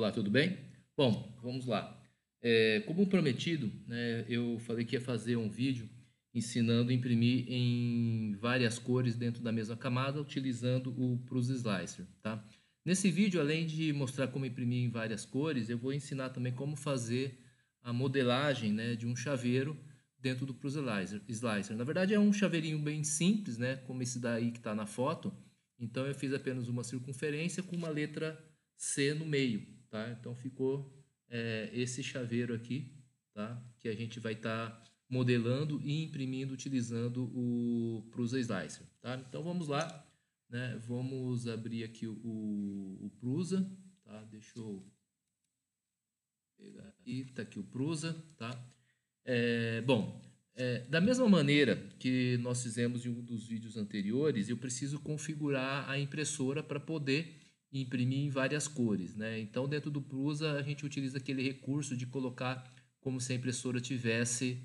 Olá, tudo bem? Bom, vamos lá. Como prometido, né, eu falei que ia fazer um vídeo ensinando a imprimir em várias cores dentro da mesma camada, utilizando o Prusa Slicer, tá? Nesse vídeo, além de mostrar como imprimir em várias cores, eu vou ensinar também como fazer a modelagem, né, de um chaveiro dentro do Prusa Slicer. Na verdade, é um chaveirinho bem simples, né, como esse daí que está na foto. Então, eu fiz apenas uma circunferência com uma letra C no meio, tá? Então ficou esse chaveiro aqui, tá? Que a gente vai estar modelando e imprimindo utilizando o Prusa Slicer, tá? Então vamos lá, né? Vamos abrir aqui o Prusa, tá? Deixa eu pegar aqui, tá aqui o Prusa, tá? Bom, da mesma maneira que nós fizemos em um dos vídeos anteriores, eu preciso configurar a impressora para poder imprimir em várias cores, né? Então, dentro do Prusa, a gente utiliza aquele recurso de colocar como se a impressora tivesse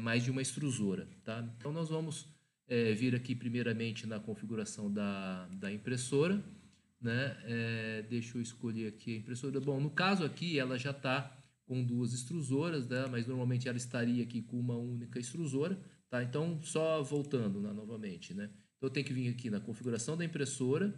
mais de uma extrusora, tá? Então, nós vamos vir aqui primeiramente na configuração da impressora, né? Deixa eu escolher aqui a impressora. Bom, no caso aqui, ela já está com duas extrusoras, né? Mas normalmente ela estaria aqui com uma única extrusora, tá? Então, só voltando, né, novamente, né? Então, eu tenho que vir aqui na configuração da impressora,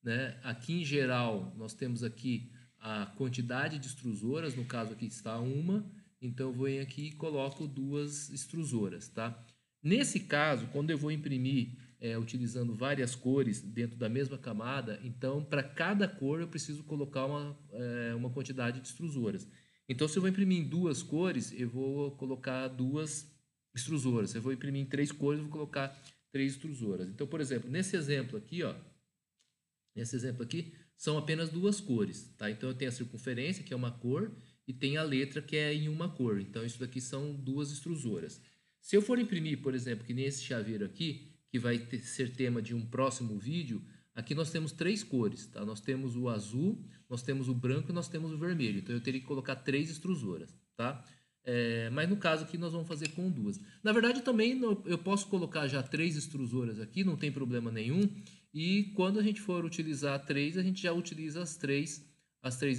né? Aqui em geral, nós temos aqui a quantidade de extrusoras, no caso aqui está uma, então eu vou aqui e coloco duas extrusoras, tá? Nesse caso, quando eu vou imprimir utilizando várias cores dentro da mesma camada, então para cada cor eu preciso colocar uma quantidade de extrusoras. Então, se eu vou imprimir em duas cores, eu vou colocar duas extrusoras. Se eu vou imprimir em três cores, eu vou colocar três extrusoras. Então, por exemplo, nesse exemplo aqui, ó, são apenas duas cores, tá? Então eu tenho a circunferência, que é uma cor, e tem a letra, que é em uma cor. Então isso daqui são duas extrusoras. Se eu for imprimir, por exemplo, que nesse chaveiro aqui, que vai ser tema de um próximo vídeo, aqui nós temos três cores, tá? Nós temos o azul, nós temos o branco e nós temos o vermelho. Então eu teria que colocar três extrusoras, tá? Mas no caso aqui nós vamos fazer com duas. Na verdade também eu posso colocar já três extrusoras aqui, não tem problema nenhum. E quando a gente for utilizar três, a gente já utiliza as três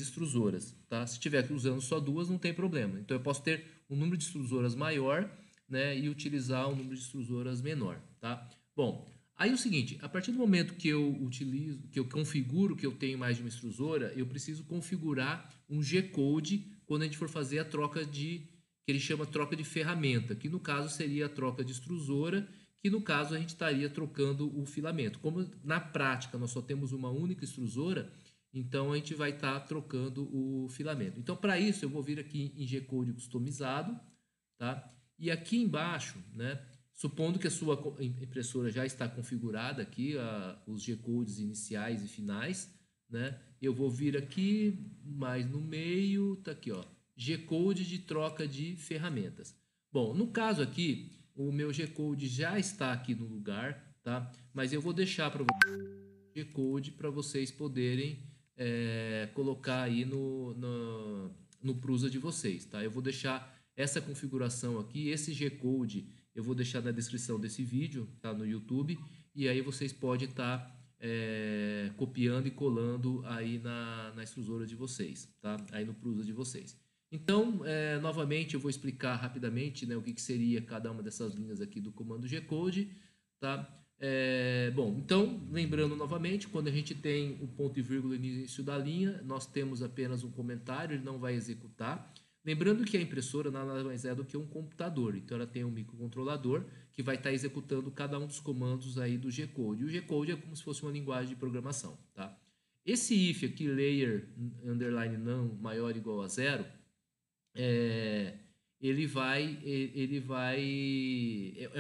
extrusoras, tá? Se estiver usando só duas, não tem problema. Então eu posso ter um número de extrusoras maior, né, e utilizar um número de extrusoras menor, tá? Bom, aí é o seguinte, a partir do momento que eu utilizo, que eu configuro que eu tenho mais de uma extrusora, eu preciso configurar um G-code quando a gente for fazer a troca que ele chama troca de ferramenta, que no caso seria a troca de extrusora, que no caso a gente estaria trocando o filamento. Como na prática nós só temos uma única extrusora, então a gente vai estar trocando o filamento. Então, para isso, eu vou vir aqui em G-code customizado, tá? E aqui embaixo, né, supondo que a sua impressora já está configurada aqui, os G-codes iniciais e finais, né? Eu vou vir aqui mais no meio, tá aqui, ó, G-code de troca de ferramentas. Bom, no caso aqui, o meu G-code já está aqui no lugar, tá? Mas eu vou deixar para vocês o G-code para vocês poderem colocar aí no Prusa de vocês, tá? Eu vou deixar essa configuração aqui, esse G-code, eu vou deixar na descrição desse vídeo, tá? No YouTube, e aí vocês podem estar copiando e colando aí na extrusora de vocês, tá? Aí no Prusa de vocês. Então, novamente, eu vou explicar rapidamente, né, o que seria cada uma dessas linhas aqui do comando G-code, tá? Bom, então, lembrando novamente, quando a gente tem o ponto e vírgula no início da linha, nós temos apenas um comentário, ele não vai executar. Lembrando que a impressora nada mais é do que um computador, então ela tem um microcontrolador que vai estar executando cada um dos comandos aí do G-code. E o G-code é como se fosse uma linguagem de programação, tá? Esse if aqui, layer underline none maior ou igual a zero, é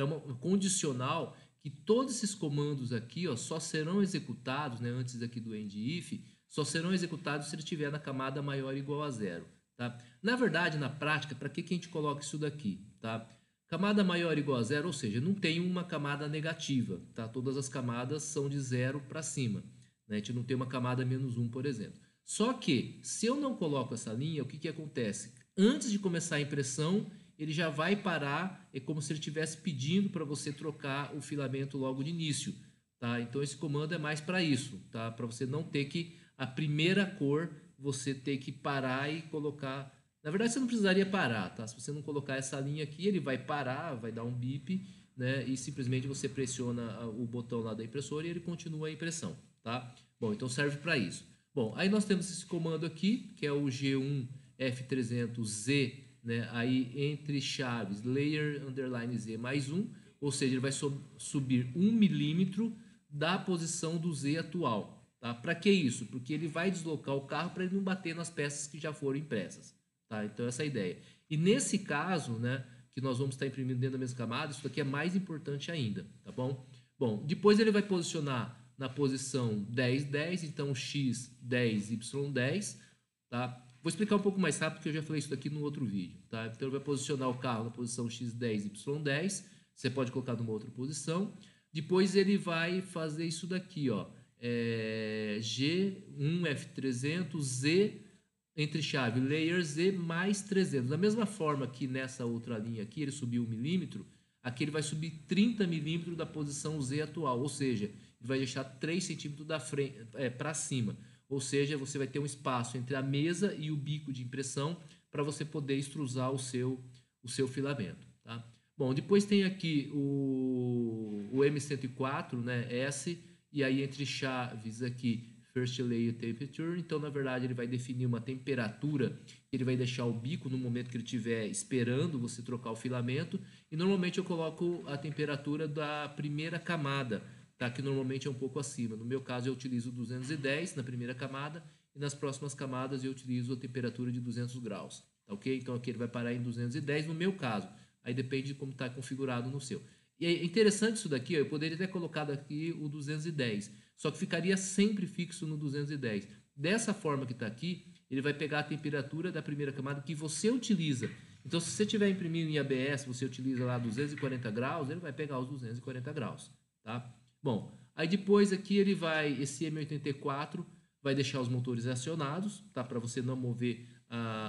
uma condicional que todos esses comandos aqui, ó, só serão executados, né, antes aqui do end if, só serão executados se ele estiver na camada maior ou igual a zero, tá? Na verdade, na prática, para que a gente coloca isso daqui, tá? Camada maior ou igual a zero, ou seja, não tem uma camada negativa, tá? Todas as camadas são de zero para cima, né? A gente não tem uma camada menos um, por exemplo. Só que, se eu não coloco essa linha, o que acontece? Antes de começar a impressão, ele já vai parar, é como se ele estivesse pedindo para você trocar o filamento logo de início, tá? Então esse comando é mais para isso, tá? Para você não ter que a primeira cor você ter que parar e colocar... Na verdade, você não precisaria parar, tá? Se você não colocar essa linha aqui, ele vai parar, vai dar um bip, né? E simplesmente você pressiona o botão lá da impressora e ele continua a impressão, tá? Bom, então serve para isso. Bom, aí nós temos esse comando aqui, que é o G1F300Z, né? Aí entre chaves, layer underline Z mais 1, ou seja, ele vai subir 1 milímetro da posição do Z atual, tá? Para que isso? Porque ele vai deslocar o carro para ele não bater nas peças que já foram impressas, tá? Então essa é a ideia. E nesse caso, né, que nós vamos estar imprimindo dentro da mesma camada, isso aqui é mais importante ainda, tá bom? Bom, depois ele vai posicionar na posição 10, 10, então X, 10, Y, 10, tá? Vou explicar um pouco mais rápido, porque eu já falei isso daqui no outro vídeo, tá? Então ele vai posicionar o carro na posição X10, Y10, você pode colocar numa outra posição. Depois ele vai fazer isso daqui, ó, G1F300Z entre chave layer Z mais 300. Da mesma forma que nessa outra linha aqui ele subiu 1 milímetro, aqui ele vai subir 30 milímetros da posição Z atual, ou seja, ele vai deixar 3 centímetros da frente para cima. Ou seja, você vai ter um espaço entre a mesa e o bico de impressão para você poder extrusar o seu filamento, tá? Bom, depois tem aqui o M104, né, S, e aí entre chaves aqui, First Layer Temperature. Então, na verdade, ele vai definir uma temperatura que ele vai deixar o bico no momento que ele estiver esperando você trocar o filamento. E normalmente eu coloco a temperatura da primeira camada, tá? Que normalmente é um pouco acima. No meu caso, eu utilizo 210 na primeira camada e nas próximas camadas eu utilizo a temperatura de 200 graus, tá ok? Então aqui ele vai parar em 210 no meu caso. Aí depende de como está configurado no seu. E é interessante isso daqui, ó, eu poderia ter colocado aqui o 210, só que ficaria sempre fixo no 210. Dessa forma que está aqui, ele vai pegar a temperatura da primeira camada que você utiliza. Então, se você estiver imprimindo em ABS, você utiliza lá 240 graus, ele vai pegar os 240 graus, tá? Bom, aí depois aqui ele vai, esse M84 vai deixar os motores acionados, tá? Para você não mover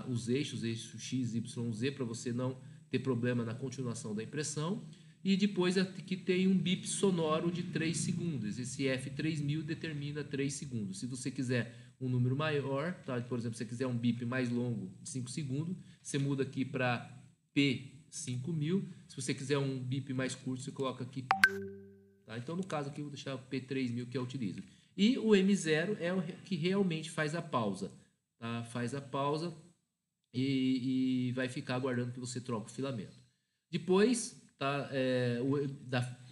os eixos X, Y, Z, para você não ter problema na continuação da impressão. E depois aqui tem um bip sonoro de 3 segundos. Esse F3000 determina 3 segundos. Se você quiser um número maior, tá? Por exemplo, se você quiser um bip mais longo de 5 segundos, você muda aqui para P5000. Se você quiser um bip mais curto, você coloca aqui. Tá? Então, no caso aqui, eu vou deixar o P3000 que eu utilizo. E o M0 é o que realmente faz a pausa. Tá? Faz a pausa e vai ficar aguardando que você troque o filamento. Depois... Tá,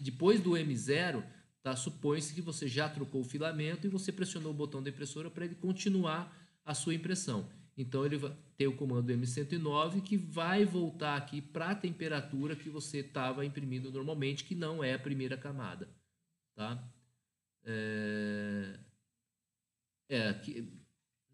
depois do M0, tá, supõe-se que você já trocou o filamento e você pressionou o botão da impressora para ele continuar a sua impressão. Então ele vai ter o comando M109 que vai voltar aqui para a temperatura que você estava imprimindo normalmente, que não é a primeira camada. Tá?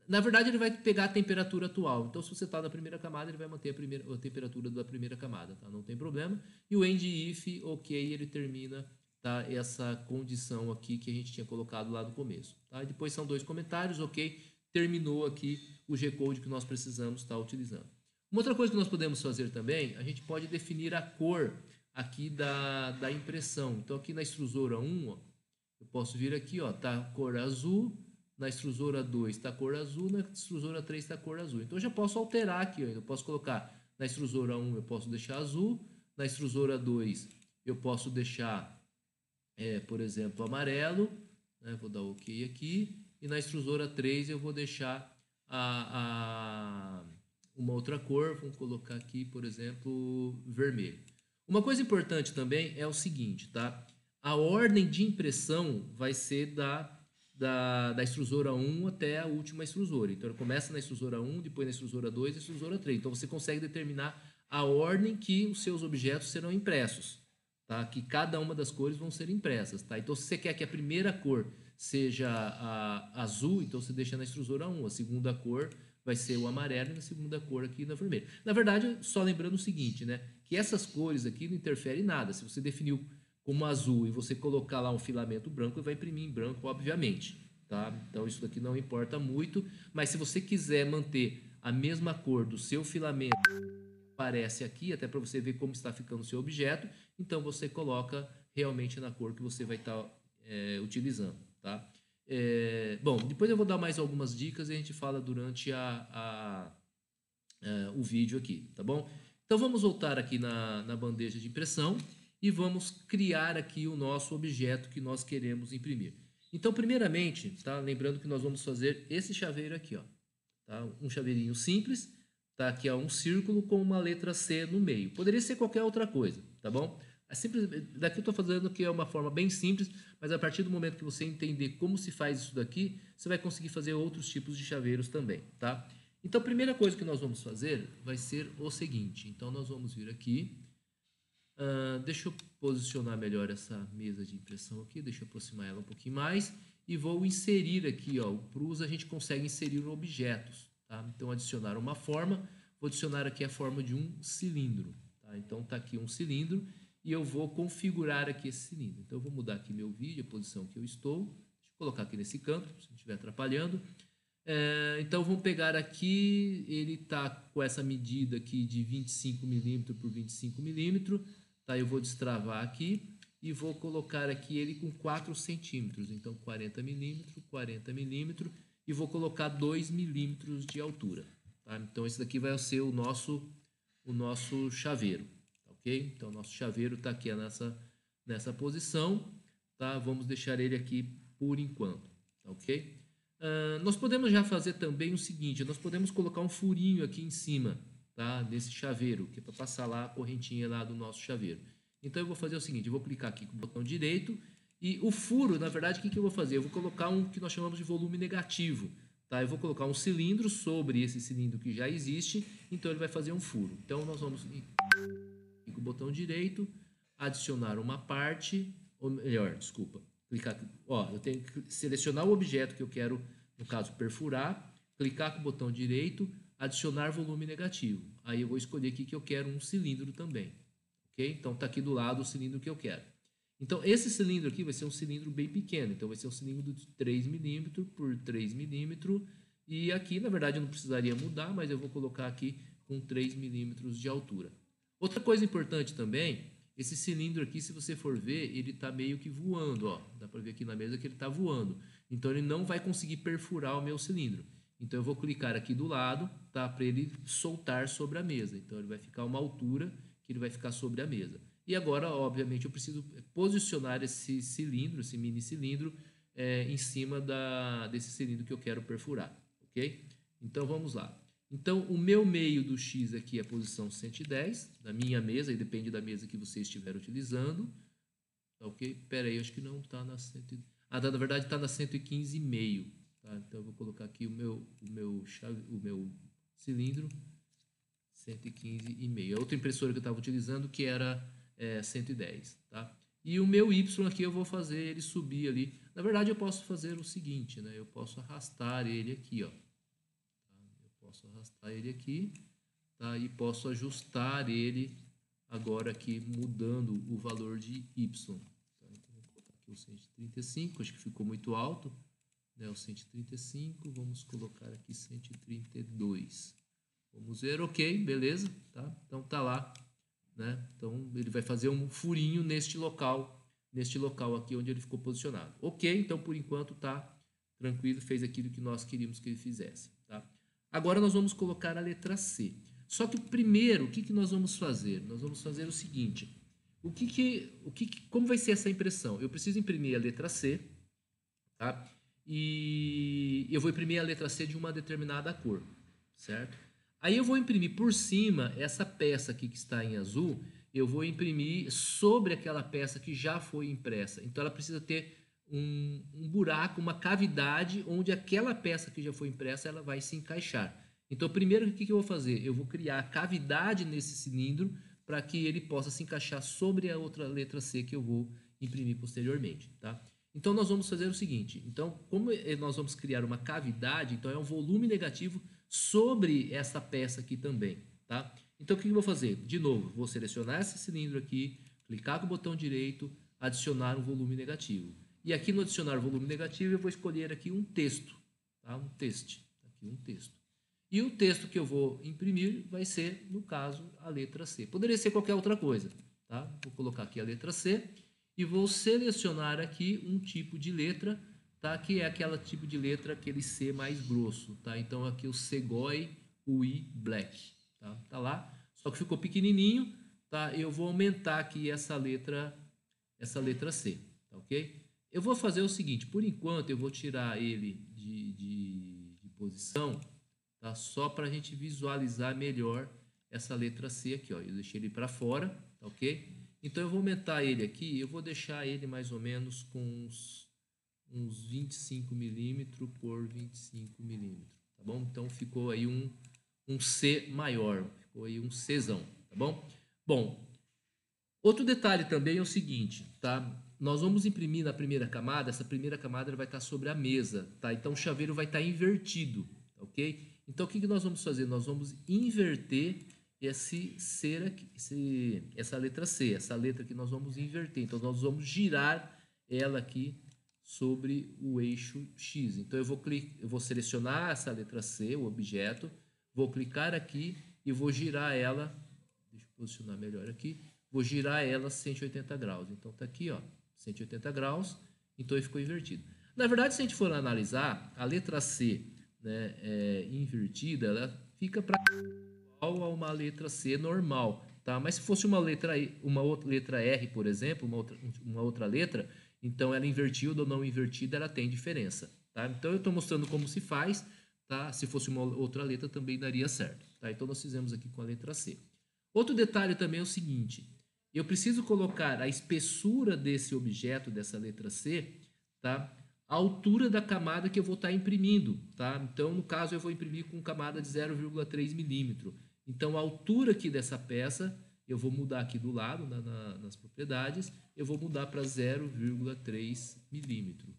Na verdade, ele vai pegar a temperatura atual. Então, se você está na primeira camada, ele vai manter a temperatura da primeira camada, tá? Não tem problema. E o end if, ok, ele termina, tá, essa condição aqui que a gente tinha colocado lá no começo. Tá? E depois são 2 comentários, ok, terminou aqui o G-code que nós precisamos estar utilizando. Uma outra coisa que nós podemos fazer também, a gente pode definir a cor aqui da impressão. Então, aqui na extrusora 1, ó, eu posso vir aqui, ó, tá cor azul. Na extrusora 2 está cor azul, na extrusora 3 está cor azul. Então eu já posso alterar aqui, ó. Eu posso colocar na extrusora 1 eu posso deixar azul, na extrusora 2 eu posso deixar, por exemplo, amarelo, né? Vou dar OK aqui, e na extrusora 3 eu vou deixar uma outra cor, vamos colocar aqui, por exemplo, vermelho. Uma coisa importante também é o seguinte, tá? A ordem de impressão vai ser da extrusora 1 até a última extrusora. Então, ele começa na extrusora 1, depois na extrusora 2 e na extrusora 3. Então, você consegue determinar a ordem que os seus objetos serão impressos, tá? Que cada uma das cores vão ser impressas, tá? Então, se você quer que a primeira cor seja azul, então você deixa na extrusora 1. A segunda cor vai ser o amarelo e na segunda cor aqui na vermelha. Na verdade, só lembrando o seguinte, né? Que essas cores aqui não interferem em nada. Se você definiu como azul e você colocar lá um filamento branco, ele vai imprimir em branco, obviamente, tá? Então isso daqui não importa muito, mas se você quiser manter a mesma cor do seu filamento que aparece aqui, até para você ver como está ficando o seu objeto, então você coloca realmente na cor que você vai estar utilizando, tá? Bom, depois eu vou dar mais algumas dicas e a gente fala durante o vídeo aqui, tá bom? Então vamos voltar aqui na bandeja de impressão e vamos criar aqui o nosso objeto que nós queremos imprimir. Então, primeiramente, tá? Lembrando que nós vamos fazer esse chaveiro aqui, ó, tá? Um chaveirinho simples, tá? Aqui é um círculo com uma letra C no meio. Poderia ser qualquer outra coisa, tá bom? É simples, daqui eu estou fazendo que é uma forma bem simples, mas a partir do momento que você entender como se faz isso daqui, você vai conseguir fazer outros tipos de chaveiros também, tá? Então, a primeira coisa que nós vamos fazer vai ser o seguinte. Então, nós vamos vir aqui. Deixa eu posicionar melhor essa mesa de impressão aqui. Deixa eu aproximar ela um pouquinho mais. E vou inserir aqui, ó. O Prus a gente consegue inserir objetos, tá? Então, adicionar uma forma. Vou adicionar aqui a forma de um cilindro, tá? Então, está aqui um cilindro. E eu vou configurar aqui esse cilindro. Então, eu vou mudar aqui meu vídeo, a posição que eu estou. Deixa eu colocar aqui nesse canto, se não estiver atrapalhando. Então, vamos pegar aqui, ele está com essa medida aqui de 25 milímetros por 25 milímetros, tá? Eu vou destravar aqui e vou colocar aqui ele com 4 centímetros, então 40 milímetros, e vou colocar 2 milímetros de altura, tá? Então, esse daqui vai ser o nosso chaveiro, tá, ok? Então, o nosso chaveiro está aqui nessa posição, tá? Vamos deixar ele aqui por enquanto, tá, ok? Nós podemos já fazer também o seguinte, nós podemos colocar um furinho aqui em cima, tá, desse chaveiro, que é para passar lá a correntinha lá do nosso chaveiro. Então eu vou fazer o seguinte, eu vou clicar aqui com o botão direito e o furo, na verdade, o que eu vou fazer? Eu vou colocar um que nós chamamos de volume negativo, tá? Eu vou colocar um cilindro sobre esse cilindro que já existe, então ele vai fazer um furo. Então nós vamos com o botão direito, adicionar uma parte, ou melhor, desculpa, clicar, ó, eu tenho que selecionar o objeto que eu quero, no caso, perfurar, clicar com o botão direito, adicionar volume negativo. Aí eu vou escolher aqui que eu quero um cilindro também, ok? Então tá aqui do lado o cilindro que eu quero. Então esse cilindro aqui vai ser um cilindro bem pequeno, então vai ser um cilindro de 3 milímetros por 3 milímetros, e aqui na verdade eu não precisaria mudar, mas eu vou colocar aqui com 3 milímetros de altura. Outra coisa importante também, esse cilindro aqui, se você for ver, ele está meio que voando, ó. Dá para ver aqui na mesa que ele está voando. Então ele não vai conseguir perfurar o meu cilindro. Então eu vou clicar aqui do lado, tá, para ele soltar sobre a mesa. Então ele vai ficar uma altura que ele vai ficar sobre a mesa. E agora, obviamente, eu preciso posicionar esse cilindro, esse mini cilindro, em cima desse cilindro que eu quero perfurar, ok? Então vamos lá. Então, o meu meio do X aqui é a posição 110, da minha mesa, e depende da mesa que você estiver utilizando. Tá, ok? Pera aí, acho que não está na 100... na verdade está na 115,5. Tá? Então, eu vou colocar aqui o meu cilindro, 115,5. A outra impressora que eu estava utilizando que era 110. Tá? E o meu Y aqui eu vou fazer ele subir ali. Na verdade, eu posso fazer o seguinte, né? Eu posso arrastar ele aqui, ó. Posso arrastar ele aqui, tá? E posso ajustar ele agora aqui, mudando o valor de Y. Tá? Então, vou colocar aqui o 135, acho que ficou muito alto, né? O 135, vamos colocar aqui 132. Vamos ver, ok, beleza, tá? Então tá lá, né? Então ele vai fazer um furinho neste local aqui onde ele ficou posicionado. Ok, então por enquanto tá tranquilo, fez aquilo que nós queríamos que ele fizesse, tá? Agora nós vamos colocar a letra C. Só que primeiro, o que nós vamos fazer? Nós vamos fazer o seguinte. Como vai ser essa impressão? Eu preciso imprimir a letra C, tá? E eu vou imprimir a letra C de uma determinada cor, certo? Aí eu vou imprimir por cima essa peça aqui que está em azul, eu vou imprimir sobre aquela peça que já foi impressa. Então ela precisa ter um buraco, uma cavidade onde aquela peça que já foi impressa ela vai se encaixar. Então, primeiro, o que eu vou fazer? Eu vou criar a cavidade nesse cilindro para que ele possa se encaixar sobre a outra letra C que eu vou imprimir posteriormente, tá? Então, nós vamos fazer o seguinte. Então, como nós vamos criar uma cavidade, então é um volume negativo sobre essa peça aqui também, tá? Então, o que eu vou fazer? De novo, vou selecionar esse cilindro aqui, clicar com o botão direito, adicionar um volume negativo. E aqui no adicionar volume negativo eu vou escolher aqui um texto, tá? Um texto, aqui um texto. E o texto que eu vou imprimir vai ser, no caso, a letra C. Poderia ser qualquer outra coisa, tá? Vou colocar aqui a letra C e vou selecionar aqui um tipo de letra, tá? Que é aquela tipo de letra, aquele C mais grosso, tá? Então aqui o Segoy, o I Black, tá? Tá lá, só que ficou pequenininho, tá? Eu vou aumentar aqui essa letra C, tá ok? Eu vou fazer o seguinte, por enquanto eu vou tirar ele de posição, tá? Só para a gente visualizar melhor essa letra C aqui, ó. Eu deixei ele para fora, tá ok? Então eu vou aumentar ele aqui, eu vou deixar ele mais ou menos com uns 25 milímetros por 25 milímetros, tá bom? Então ficou aí um C maior, ficou aí um Czão, tá bom? Bom, outro detalhe também é o seguinte, tá? Nós vamos imprimir na primeira camada, essa primeira camada vai estar sobre a mesa, tá? Então o chaveiro vai estar invertido, tá ok? Então o que nós vamos fazer? Nós vamos inverter essa letra C, essa letra que nós vamos inverter. Então nós vamos girar ela aqui sobre o eixo X. Então eu vou selecionar essa letra C, o objeto, vou clicar aqui e vou girar ela, deixa eu posicionar melhor aqui, vou girar ela 180 graus. Então tá aqui, ó, 180 graus, então ele ficou invertido. Na verdade, se a gente for analisar, a letra C, né, invertida, ela fica para igual a uma letra C normal, tá? Mas se fosse uma outra letra R, por exemplo, uma outra letra, então ela invertida ou não invertida, ela tem diferença, tá? Então eu estou mostrando como se faz, tá? Se fosse uma outra letra também daria certo, tá? Então nós fizemos aqui com a letra C. Outro detalhe também é o seguinte, eu preciso colocar a espessura desse objeto, dessa letra C, tá? A altura da camada que eu vou estar imprimindo, tá? Então, no caso, eu vou imprimir com camada de 0,3 milímetro. Então, a altura aqui dessa peça, eu vou mudar aqui do lado, nas propriedades, eu vou mudar para 0,3 milímetro.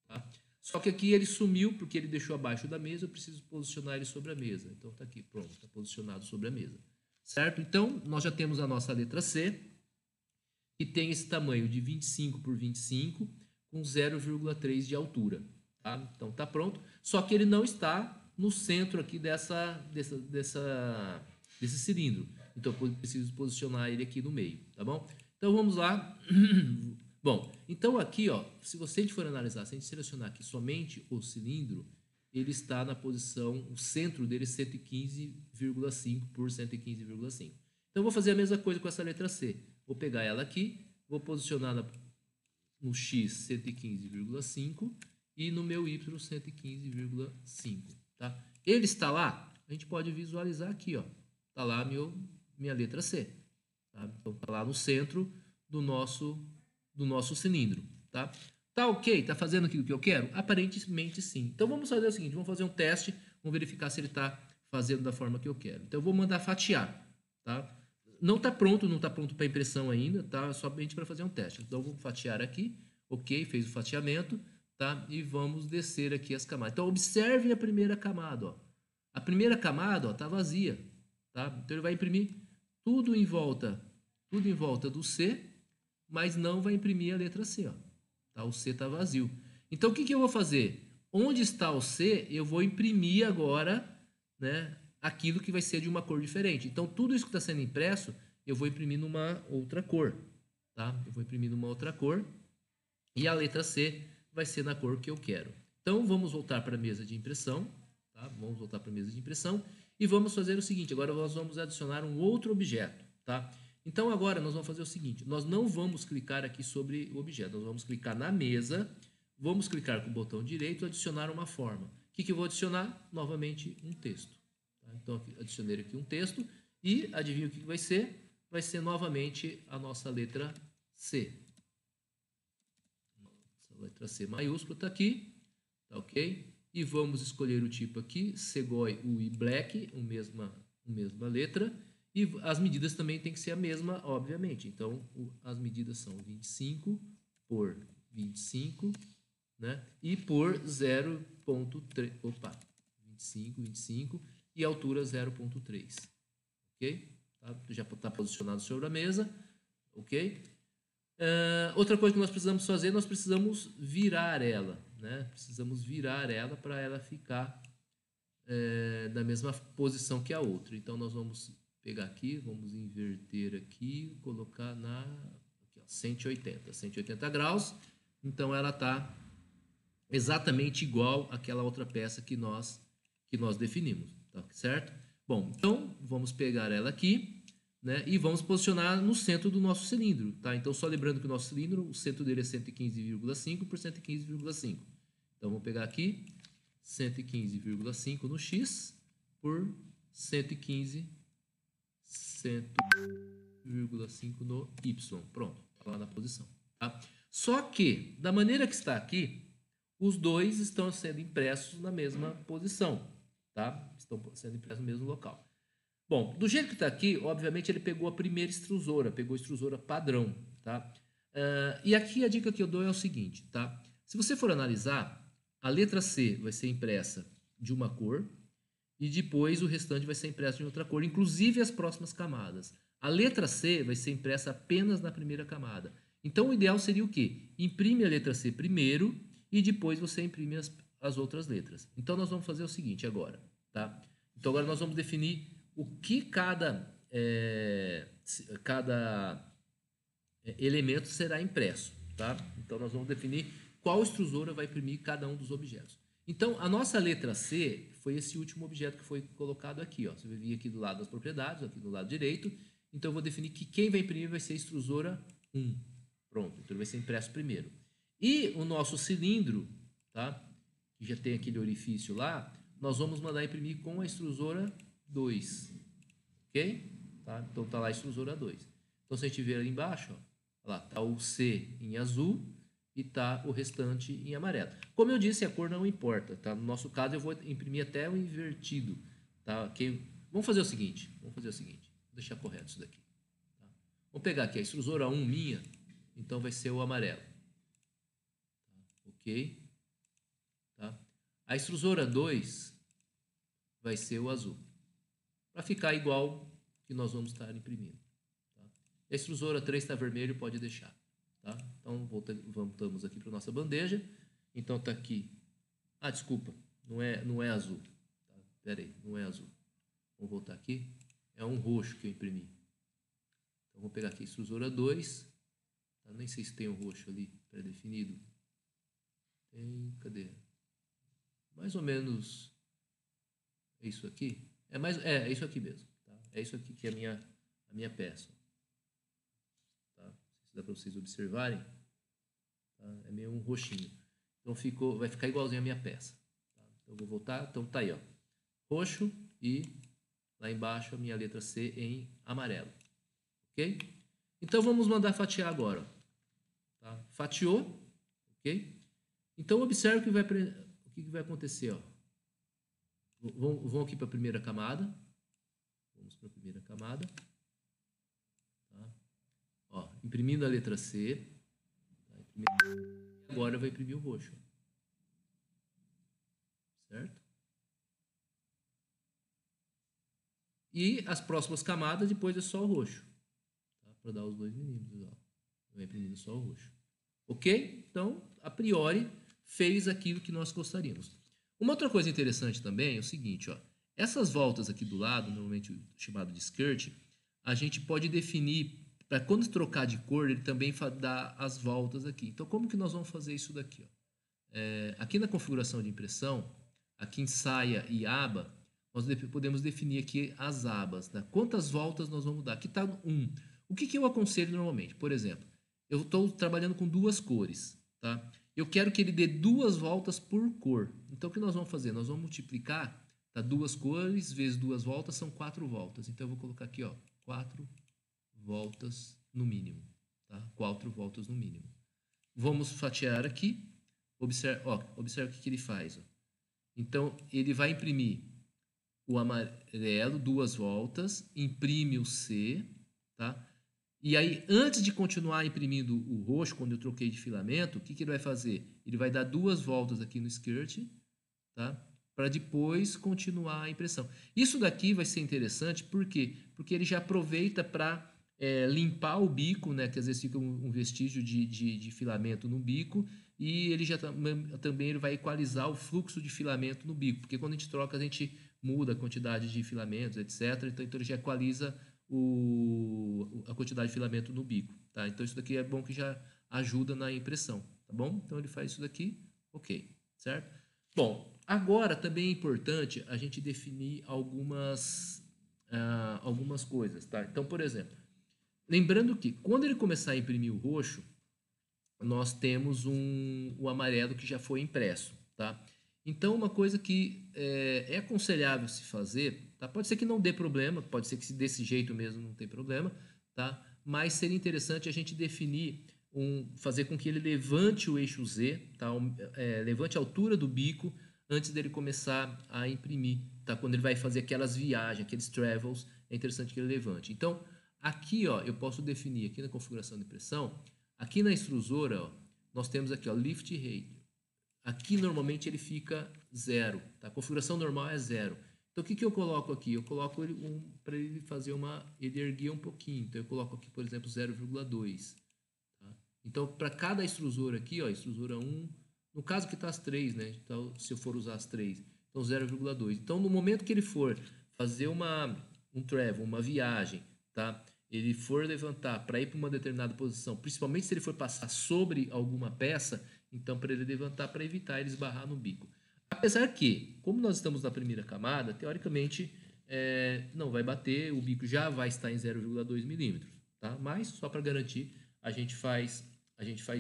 Tá? Só que aqui ele sumiu, porque ele deixou abaixo da mesa, eu preciso posicionar ele sobre a mesa. Então, está aqui, pronto, está posicionado sobre a mesa. Certo? Então, nós já temos a nossa letra C, que tem esse tamanho de 25 por 25, com 0,3 de altura. Tá? Então, está pronto. Só que ele não está no centro aqui desse cilindro. Então, eu preciso posicionar ele aqui no meio, tá bom? Então, vamos lá. Bom, então aqui, ó, se a gente for analisar, se a gente selecionar aqui somente o cilindro, ele está na posição, o centro dele 115,5 por 115,5. Então, eu vou fazer a mesma coisa com essa letra C. Vou pegar ela aqui, vou posicionar no X 115,5 e no meu Y 115,5, tá? Ele está lá, a gente pode visualizar aqui, ó. Tá lá minha letra C, tá? Então tá lá no centro do nosso cilindro, tá? Tá ok? Tá fazendo aquilo que eu quero? Aparentemente sim. Então vamos fazer o seguinte, vamos fazer um teste, vamos verificar se ele tá fazendo da forma que eu quero. Então eu vou mandar fatiar, tá? Não está pronto, não está pronto para impressão ainda, tá? Somente para fazer um teste. Então, vou fatiar aqui, ok, fez o fatiamento, tá? E vamos descer aqui as camadas. Então, observe a primeira camada, ó. A primeira camada, ó, tá vazia, tá? Então, ele vai imprimir tudo em volta do C, mas não vai imprimir a letra C, ó. Tá? O C tá vazio. Então, o que eu vou fazer? Onde está o C, eu vou imprimir agora, né? Aquilo que vai ser de uma cor diferente. Então, tudo isso que está sendo impresso, eu vou imprimir numa outra cor, tá? Eu vou imprimir numa outra cor e a letra C vai ser na cor que eu quero. Então, vamos voltar para a mesa de impressão, tá? Vamos voltar para a mesa de impressão e vamos fazer o seguinte, agora nós vamos adicionar um outro objeto, tá? Então, agora nós vamos fazer o seguinte, nós não vamos clicar aqui sobre o objeto, nós vamos clicar na mesa, vamos clicar com o botão direito e adicionar uma forma. O que eu vou adicionar? Novamente, um texto. Então, adicionei aqui um texto e adivinha o que vai ser? Vai ser novamente a nossa letra C. Essa letra C maiúscula está aqui, tá ok? E vamos escolher o tipo aqui, Segoy UI Black, a mesma letra. E as medidas também tem que ser a mesma, obviamente. Então, as medidas são 25 por 25, né? E por 0,3, 25, e altura 0,3, ok? Tá? Já está posicionado sobre a mesa, ok? Outra coisa que nós precisamos fazer, nós precisamos virar ela, né? Precisamos virar ela para ela ficar na mesma posição que a outra. Então, nós vamos pegar aqui, vamos inverter aqui, colocar aqui, ó, 180 graus. Então, ela está exatamente igual àquela outra peça que nós definimos, tá certo? Bom, então vamos pegar ela aqui, né, e vamos posicionar no centro do nosso cilindro, tá? Então só lembrando que o nosso cilindro, o centro dele é 115,5 por 115,5. Então vamos pegar aqui 115,5 no x por 115,5 no y. Pronto, tá lá na posição, tá? Só que, da maneira que está aqui, os dois estão sendo impressos na mesma posição, tá? Estão sendo impressos no mesmo local. Bom, do jeito que está aqui, obviamente ele pegou a primeira extrusora, pegou a extrusora padrão, tá? E aqui a dica que eu dou é o seguinte, tá? Se você for analisar, a letra C vai ser impressa de uma cor e depois o restante vai ser impresso de outra cor, inclusive as próximas camadas. A letra C vai ser impressa apenas na primeira camada. Então o ideal seria o quê? Imprime a letra C primeiro e depois você imprime as outras letras. Então nós vamos fazer o seguinte agora, tá? Então agora nós vamos definir o que cada elemento será impresso, tá? Então nós vamos definir qual extrusora vai imprimir cada um dos objetos. Então a nossa letra C foi esse último objeto que foi colocado aqui, ó. Você vai vir aqui do lado das propriedades, aqui do lado direito. Então eu vou definir que quem vai imprimir vai ser a extrusora 1. Pronto, então ele vai ser impresso primeiro. E o nosso cilindro, tá? Que já tem aquele orifício lá, nós vamos mandar imprimir com a extrusora 2, ok? Tá? Então tá lá a extrusora 2. Então se a gente ver ali embaixo, ó, lá tá o C em azul e tá o restante em amarelo. Como eu disse, a cor não importa, tá? No nosso caso eu vou imprimir até o invertido, tá? Okay? Vamos fazer o seguinte, vou deixar correto isso daqui. Tá? Vamos pegar aqui a extrusora 1 minha, então vai ser o amarelo. Tá? Ok? Tá? A extrusora 2 vai ser o azul. Para ficar igual que nós vamos estar imprimindo. Tá? A extrusora 3 está vermelho, pode deixar. Tá? Então, voltamos aqui para a nossa bandeja. Então, está aqui. Ah, desculpa, não é azul. Tá? Pera aí, não é azul. Vamos voltar aqui. É um roxo que eu imprimi. Então, vou pegar aqui a extrusora 2. Tá? Nem sei se tem um roxo ali pré-definido. Tem, cadê? Mais ou menos é isso aqui. É isso aqui mesmo. Tá? É isso aqui que é a minha peça. Tá? Não sei se dá para vocês observarem. Tá? É meio um roxinho. Então vai ficar igualzinho a minha peça. Tá? Então eu vou voltar. Então tá aí, ó. Roxo e lá embaixo a minha letra C em amarelo. Ok? Então vamos mandar fatiar agora. Tá? Fatiou. Ok? Então observe o que vai acontecer, ó. Vão aqui para a primeira camada. Vamos para a primeira camada. Tá? Ó, imprimindo a letra C. Tá? Agora vai imprimir o roxo. Certo? E as próximas camadas, depois é só o roxo. Tá? Para dar os 2 milímetros. Ó. Vai imprimindo só o roxo. Ok? Então, a priori, fez aquilo que nós gostaríamos. Uma outra coisa interessante também é o seguinte, ó. Essas voltas aqui do lado, normalmente chamado de skirt, a gente pode definir, para quando trocar de cor, ele também dá as voltas aqui. Então, como que nós vamos fazer isso daqui? Ó? Aqui na configuração de impressão, aqui em saia e aba, nós podemos definir aqui as abas. Tá? Quantas voltas nós vamos dar? Aqui está 1. O que eu aconselho normalmente? Por exemplo, eu estou trabalhando com 2 cores. Tá? Eu quero que ele dê 2 voltas por cor. Então, o que nós vamos fazer? Nós vamos multiplicar, tá? 2 cores vezes 2 voltas são 4 voltas. Então, eu vou colocar aqui, ó, 4 voltas no mínimo. Tá? 4 voltas no mínimo. Vamos fatiar aqui. Observe o que ele faz. Ó. Então, ele vai imprimir o amarelo, 2 voltas, imprime o C, tá? E aí, antes de continuar imprimindo o roxo, quando eu troquei de filamento, o que ele vai fazer? Ele vai dar 2 voltas aqui no skirt, tá? Para depois continuar a impressão. Isso daqui vai ser interessante, por quê? Porque ele já aproveita para limpar o bico, né? Que às vezes fica um vestígio de filamento no bico, e ele já também ele vai equalizar o fluxo de filamento no bico, porque quando a gente troca, a gente muda a quantidade de filamentos, etc. Então ele já equaliza a quantidade de filamento no bico, tá? Então isso daqui é bom que já ajuda na impressão, tá bom? Então ele faz isso daqui, ok. certo? Bom, agora também é importante a gente definir algumas coisas, tá? Então, por exemplo, lembrando que quando ele começar a imprimir o roxo, nós temos o amarelo que já foi impresso, tá? Então, uma coisa que é aconselhável se fazer, tá? Pode ser que não dê problema, pode ser que desse jeito mesmo não tem problema, tá? Mas seria interessante a gente definir, fazer com que ele levante o eixo Z, tá? Levante a altura do bico antes dele começar a imprimir, tá? Quando ele vai fazer aquelas viagens, aqueles travels, é interessante que ele levante. Então, aqui, ó, eu posso definir aqui na configuração de impressão. Aqui na extrusora, ó, nós temos aqui, ó, lift rate. Aqui normalmente ele fica 0, tá? A configuração normal é 0. Então o que eu coloco aqui? Eu coloco ele para ele fazer ele erguer um pouquinho. Então eu coloco aqui, por exemplo, 0,2. Tá? Então para cada extrusora aqui, ó, extrusora 1, no caso que está as 3, né? Então se eu for usar as 3, então 0,2. Então no momento que ele for fazer um travel, uma viagem, tá? Ele for levantar para ir para uma determinada posição, principalmente se ele for passar sobre alguma peça, então para ele levantar para evitar ele esbarrar no bico. Apesar que, como nós estamos na primeira camada, teoricamente não vai bater, o bico já vai estar em 0,2 milímetros, tá? Mas só para garantir a gente faz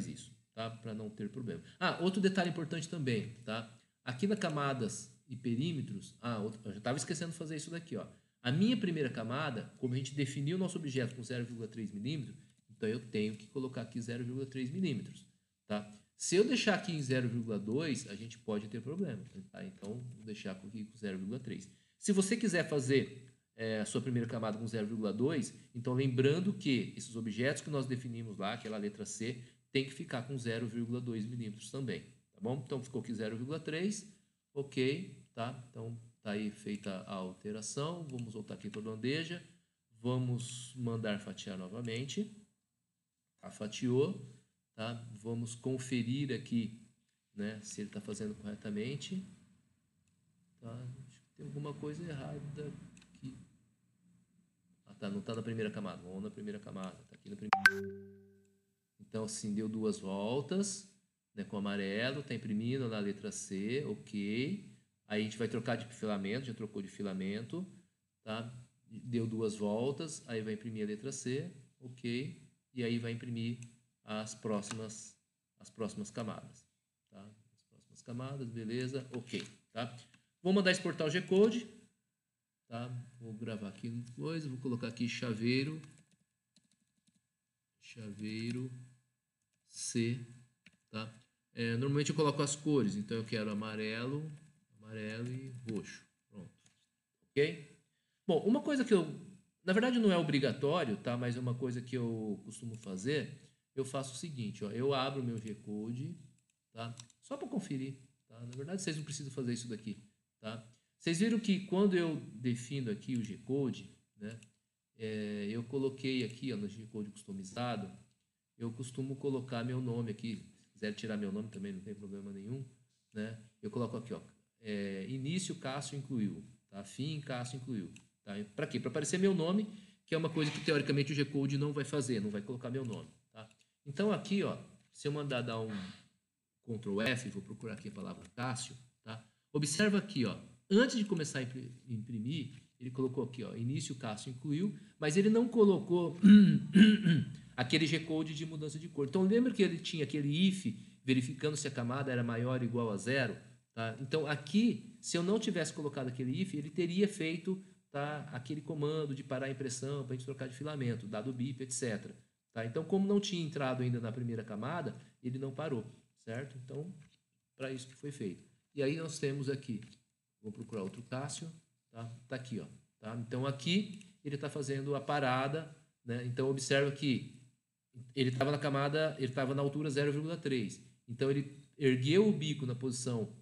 isso, tá? Para não ter problema. Outro detalhe importante também, tá? Aqui na camadas e perímetros, eu já estava esquecendo de fazer isso daqui, ó. A minha primeira camada, como a gente definiu o nosso objeto com 0,3 milímetros, então eu tenho que colocar aqui 0,3 milímetros, tá? Se eu deixar aqui em 0,2, a gente pode ter problema, tá? Então, vou deixar aqui com 0,3. Se você quiser fazer a sua primeira camada com 0,2, então lembrando que esses objetos que nós definimos lá, aquela letra C, tem que ficar com 0,2 milímetros também, tá bom? Então, ficou aqui 0,3, ok, tá? Então, tá aí feita a alteração. Vamos voltar aqui para a bandeja. Vamos mandar fatiar novamente. Fatiou. Tá? Vamos conferir aqui, né, se ele está fazendo corretamente. Tá? Acho que tem alguma coisa errada aqui. Tá, não está na primeira camada. Vamos na primeira camada. Tá aqui na primeira. Então, assim, deu 2 voltas, né, com amarelo. Está imprimindo na letra C, ok. Aí a gente vai trocar de filamento, já trocou de filamento, tá? Deu 2 voltas, aí vai imprimir a letra C, ok. E aí vai imprimir as próximas camadas, tá? As próximas camadas, beleza, ok, tá? Vou mandar exportar o G-Code, tá? Vou gravar aqui coisa, vou colocar aqui chaveiro C, tá? Normalmente eu coloco as cores, então eu quero amarelo e roxo. Pronto. Ok? Bom, uma coisa que na verdade não é obrigatório, tá? Mas é uma coisa que eu costumo fazer. Eu faço o seguinte, ó. Eu abro o meu G-Code, tá? Só para conferir, tá? Na verdade, vocês não precisam fazer isso daqui, tá? Vocês viram que quando eu defino aqui o G-Code, né? Eu coloquei aqui, ó, no G-Code customizado, eu costumo colocar meu nome aqui. Se quiser tirar meu nome também, não tem problema nenhum, né? Eu coloco aqui, ó. Início, Cássio incluiu, tá? Fim, Cássio incluiu, tá? Para quê? Para aparecer meu nome, que é uma coisa que teoricamente o G-Code não vai fazer, não vai colocar meu nome, tá? Então aqui, ó, se eu mandar dar um Ctrl F, vou procurar aqui a palavra Cássio, tá? Observa aqui, ó, antes de começar a imprimir, ele colocou aqui, ó, início, Cássio incluiu, mas ele não colocou aquele G-Code de mudança de cor. Então lembra que ele tinha aquele if verificando se a camada era maior ou igual a 0? Tá? Então, aqui, se eu não tivesse colocado aquele if, ele teria feito, tá, aquele comando de parar a impressão para a gente trocar de filamento, dado o bip, etc. Tá? Então, como não tinha entrado ainda na primeira camada, ele não parou, certo? Então, para isso que foi feito. E aí nós temos aqui, vou procurar outro Cássio, tá? Tá aqui, ó. Tá? Então, aqui ele está fazendo a parada, né? Então, observa que ele estava na camada, ele estava na altura 0,3. Então, ele ergueu o bico na posição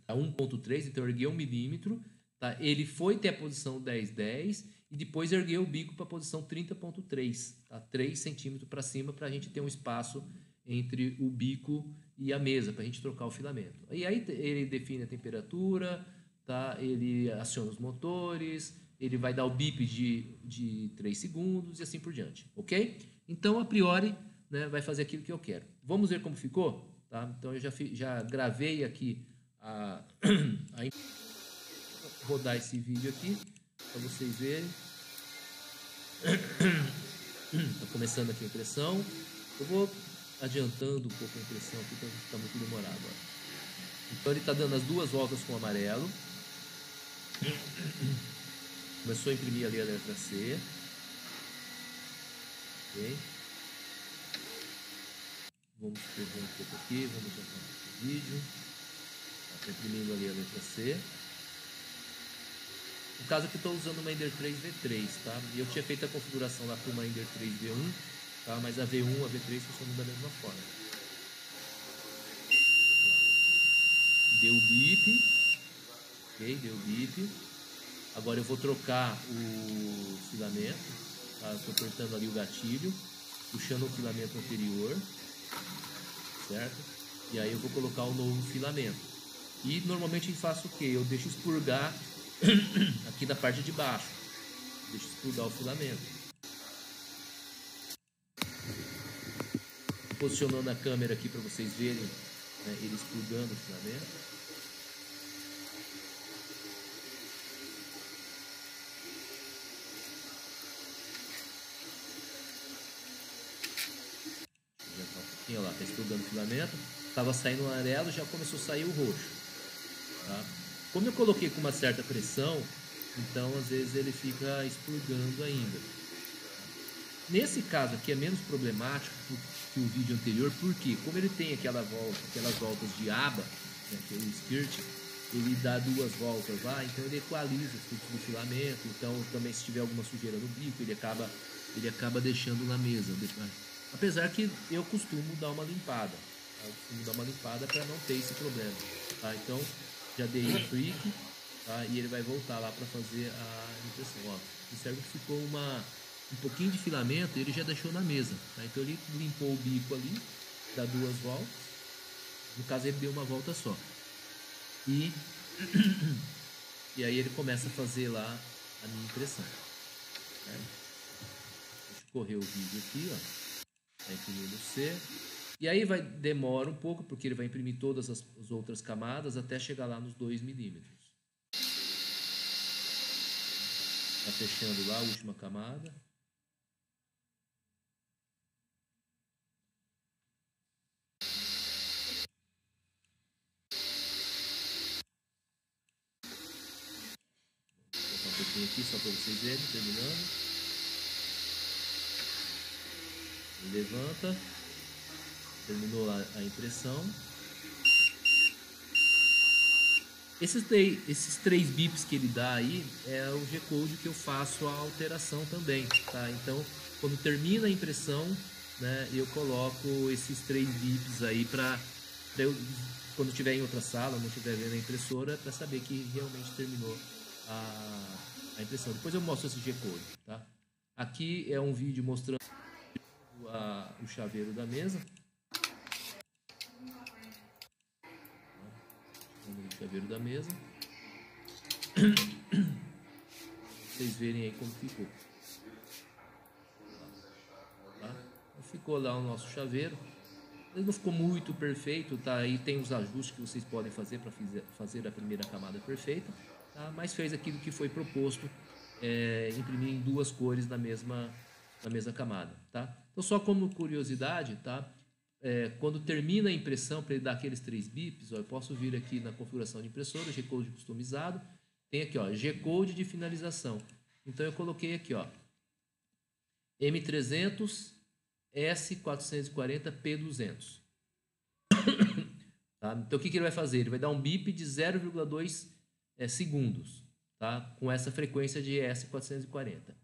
1,3, então ergueu 1 milímetro, tá? Ele foi até a posição 10,10 e depois ergueu o bico para a posição 30,3, tá? 3 centímetros para cima para a gente ter um espaço entre o bico e a mesa para a gente trocar o filamento. E aí ele define a temperatura, tá? Ele aciona os motores, ele vai dar o bip de 3 segundos e assim por diante, ok? Então, a priori, né, vai fazer aquilo que eu quero. Vamos ver como ficou? tá? Então eu já gravei aqui rodar esse vídeo aqui para vocês verem. Tá começando aqui a impressão. Eu vou adiantando um pouco a impressão aqui para não ficar muito demorado. Ó. Então ele está dando as duas voltas com o amarelo. Começou a imprimir ali a letra C. Ok. Vamos escrever um pouco aqui, vamos adiantar o vídeo. Está imprimindo ali a letra C. No caso aqui estou usando uma Ender 3V3, tá? E eu tinha feito a configuração lá para uma Ender 3V1, tá? Mas a V1 e a V3 funcionam da mesma forma. Deu o bip, ok? Deu o bip. Agora eu vou trocar o filamento, tá? Estou apertando ali o gatilho, puxando o filamento anterior, certo? E aí eu vou colocar o novo filamento. E normalmente eu faço o que? Eu deixo expurgar aqui da parte de baixo, deixa eu expurgar o filamento, posicionando a câmera aqui para vocês verem, né, ele expurgando o filamento. Já tá um pouquinho lá, está expurgando o filamento, estava saindo o amarelo, já começou a sair o roxo, tá? Como eu coloquei com uma certa pressão, então às vezes ele fica expurgando ainda. Nesse caso aqui é menos problemático que o vídeo anterior, porque como ele tem aquelas voltas de aba, né, que é o skirt, ele dá duas voltas lá, então ele equaliza o fluxo do filamento. Então também se tiver alguma sujeira no bico, ele acaba deixando na mesa. Apesar que eu costumo dar uma limpada, tá? Para não ter esse problema, tá? Então já dei o freak, tá? E ele vai voltar lá para fazer a impressão. Ó, observa que ficou um pouquinho de filamento, ele já deixou na mesa, tá? Então ele limpou o bico ali, dá duas voltas, no caso ele deu uma volta só, e aí ele começa a fazer lá a minha impressão, né? Deixa eu correr o vídeo aqui, ó, tá imprimindo C, e aí demora um pouco, porque ele vai imprimir todas as outras camadas até chegar lá nos 2 milímetros. Tá fechando lá a última camada. Aqui só para vocês verem, terminando. Ele levanta, terminou a impressão. Esses 3 bips que ele dá aí é o G-Code que eu faço a alteração também, tá? Então, quando termina a impressão, né, eu coloco esses 3 bips aí para eu, quando estiver em outra sala, não estiver vendo a impressora, para saber que realmente terminou a impressão. Depois eu mostro esse G-Code, tá? Aqui é um vídeo mostrando o chaveiro da mesa. O chaveiro da mesa. Vocês verem aí como ficou. Tá? Ficou lá o nosso chaveiro. Ele não ficou muito perfeito, tá? Aí tem os ajustes que vocês podem fazer para fazer a primeira camada perfeita, tá? Mas fez aquilo que foi proposto, imprimir em 2 cores na mesma camada, tá? Então só como curiosidade, tá? Quando termina a impressão, para ele dar aqueles 3 bips, ó, eu posso vir aqui na configuração de impressora, G-Code customizado, tem aqui, ó, G-Code de finalização. Então eu coloquei aqui, ó, M300 S440 P200. Tá? Então o que ele vai fazer? Ele vai dar um bip de 0,2 segundos, tá? Com essa frequência de S440.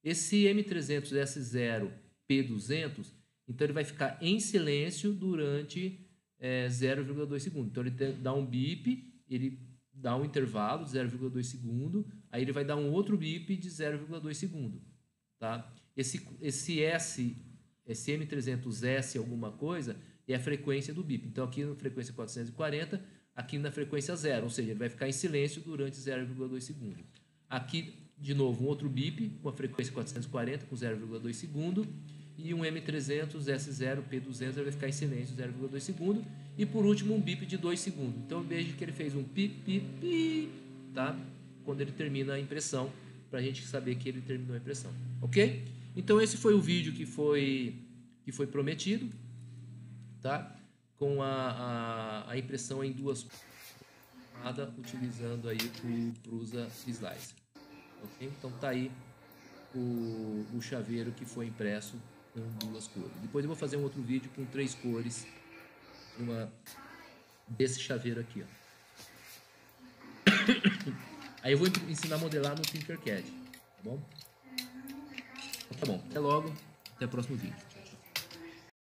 Esse M300 S0 P200, então ele vai ficar em silêncio durante 0,2 segundos. Então ele dá um bip, ele dá um intervalo de 0,2 segundo, aí ele vai dar um outro bip de 0,2 segundo, tá? Esse M300S alguma coisa é a frequência do bip. Então aqui na frequência 440, aqui na frequência 0, ou seja, ele vai ficar em silêncio durante 0,2 segundos. Aqui, de novo, um outro bip com a frequência 440 com 0,2 segundo. e um M300 S0 P200 vai ficar em silêncio 0,2 segundos, e por último um bip de 2 segundos. Então veja que ele fez um pip, pip, pip, tá? Quando ele termina a impressão, para a gente saber que ele terminou a impressão, ok? Então esse foi o vídeo que foi prometido, tá? Com a impressão em duas utilizando aí o Prusa Slicer, ok? Então tá aí o chaveiro que foi impresso com duas cores. Depois eu vou fazer um outro vídeo com 3 cores desse chaveiro aqui, ó. Aí eu vou ensinar a modelar no Tinkercad, tá bom? Então, tá bom, até logo, até o próximo vídeo.